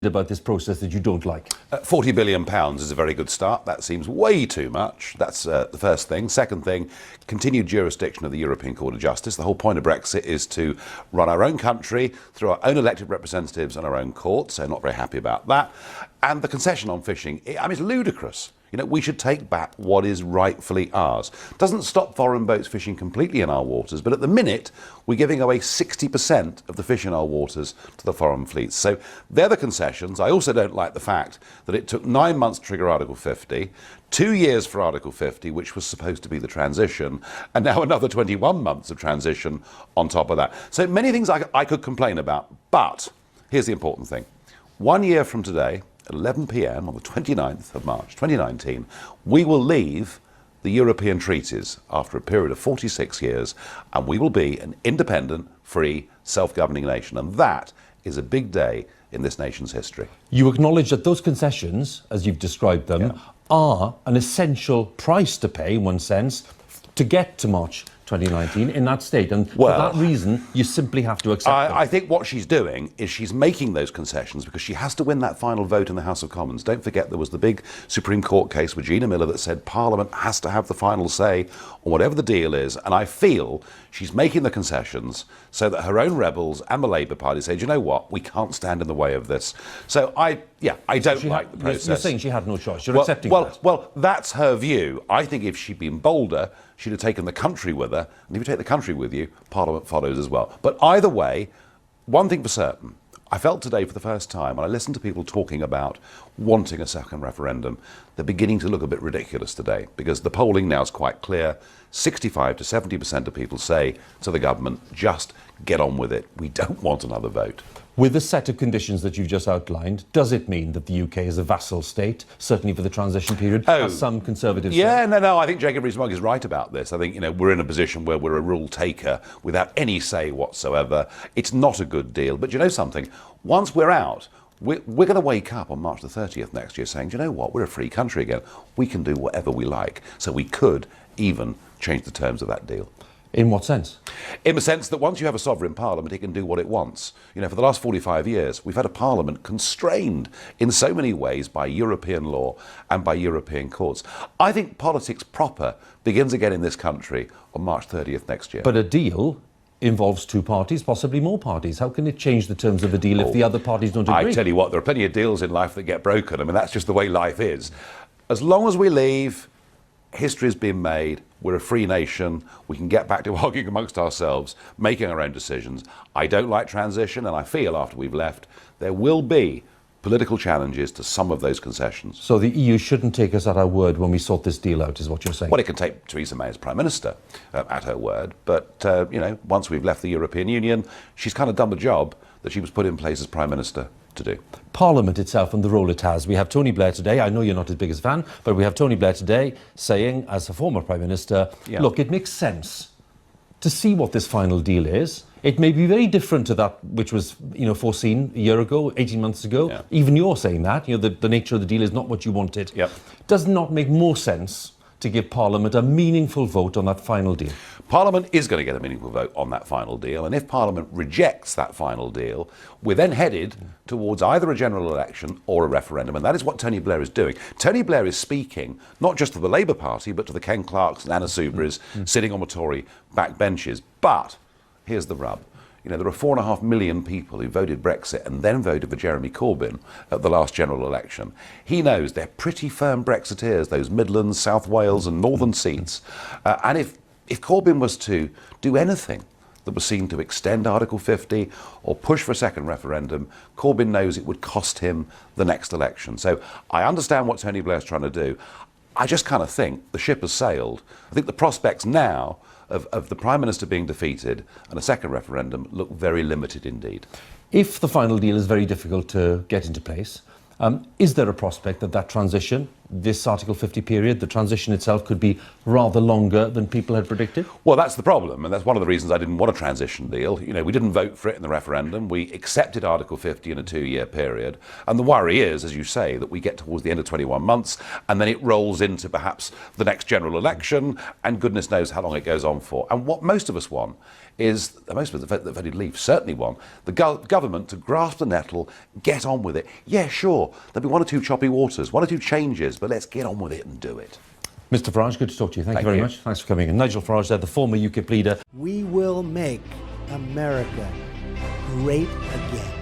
about this process that you don't like? £40 billion is a very good start. That seems way too much. That's the first thing. Second thing, continued jurisdiction of the European Court of Justice. The whole point of Brexit is to run our own country through our own elected representatives and our own courts, so not very happy about that. And the concession on fishing, it's ludicrous. We should take back what is rightfully ours. Doesn't stop foreign boats fishing completely in our waters, but at the minute, we're giving away 60% of the fish in our waters to the foreign fleets. So they're the concessions. I also don't like the fact that it took 9 months to trigger Article 50, 2 years for Article 50, which was supposed to be the transition, and now another 21 months of transition on top of that. So many things I could complain about, but here's the important thing. 1 year from today, at 11 p.m. on the 29th of March 2019, we will leave the European treaties after a period of 46 years, and we will be an independent, free, self-governing nation. And that is a big day in this nation's history. You acknowledge that those concessions, as you've described them, are an essential price to pay, in one sense, to get to March 2019 in that state, and for that reason you simply have to accept them. I think what she's doing is she's making those concessions because she has to win that final vote in the House of Commons. Don't forget there was the big Supreme Court case with Gina Miller that said Parliament has to have the final say on whatever the deal is, and I feel she's making the concessions so that her own rebels and the Labour Party say, do you know what, we can't stand in the way of this. So I don't like the process. You're saying she had no choice, you're accepting that? Well, that's her view. I think if she'd been bolder, she'd have taken the country with her, and if you take the country with you, Parliament follows as well. But either way, one thing for certain, I felt today for the first time, when I listened to people talking about wanting a second referendum, they're beginning to look a bit ridiculous today, because the polling now is quite clear. 65 to 70% of people say to the government, just get on with it. We don't want another vote. With the set of conditions that you've just outlined, does it mean that the UK is a vassal state, certainly for the transition period, as some Conservatives say? No, I think Jacob Rees-Mogg is right about this. I think, we're in a position where we're a rule taker without any say whatsoever. It's not a good deal. But you know something? Once we're out, we're going to wake up on March the 30th next year saying, do you know what? We're a free country again. We can do whatever we like. So we could even change the terms of that deal. In what sense? In the sense that once you have a sovereign parliament, it can do what it wants. For the last 45 years, we've had a parliament constrained in so many ways by European law and by European courts. I think politics proper begins again in this country on March 30th next year. But a deal involves two parties, possibly more parties. How can it change the terms of a deal if the other parties don't agree? I tell you what, there are plenty of deals in life that get broken. That's just the way life is. As long as we leave, history's been made. We're a free nation. We can get back to arguing amongst ourselves, making our own decisions. I don't like transition, and I feel after we've left, there will be political challenges to some of those concessions. So the EU shouldn't take us at our word when we sort this deal out, is what you're saying? Well, it can take Theresa May as Prime Minister at her word, but, once we've left the European Union, she's kind of done the job that she was put in place as Prime Minister to do. Parliament itself and the role it has. We have Tony Blair today. I know you're not his biggest fan, but we have Tony Blair today saying, as a former Prime Minister, look, it makes sense to see what this final deal is. It may be very different to that which was, foreseen a year ago, 18 months ago. Yeah. Even you're saying that, the nature of the deal is not what you wanted. Yep. Does not make more sense to give Parliament a meaningful vote on that final deal? Parliament is going to get a meaningful vote on that final deal, and if Parliament rejects that final deal, we're then headed towards either a general election or a referendum, and that is what Tony Blair is doing. Tony Blair is speaking not just to the Labour Party, but to the Ken Clarks and Anna Soubry's sitting on the Tory backbenches. But here's the rub. There are 4.5 million people who voted Brexit and then voted for Jeremy Corbyn at the last general election. He knows they're pretty firm Brexiteers, those Midlands, South Wales and Northern seats. And if Corbyn was to do anything that was seen to extend Article 50 or push for a second referendum, Corbyn knows it would cost him the next election. So I understand what Tony Blair's trying to do. I just kind of think the ship has sailed. I think the prospects now of the Prime Minister being defeated and a second referendum look very limited indeed. If the final deal is very difficult to get into place, is there a prospect that transition, this Article 50 period, the transition itself, could be rather longer than people had predicted? Well, that's the problem, and that's one of the reasons I didn't want a transition deal. You know, we didn't vote for it in the referendum. We accepted Article 50 in a 2-year period. And the worry is, as you say, that we get towards the end of 21 months, and then it rolls into perhaps the next general election, and goodness knows how long it goes on for. And what most of us want is, most of us that voted Leave certainly want, the government to grasp the nettle, get on with it. Yeah, sure, there'll be one or two choppy waters, one or two changes, but let's get on with it and do it. Mr Farage, good to talk to you. Thank you very much. Thanks for coming in. Nigel Farage there, the former UKIP leader. We will make America great again.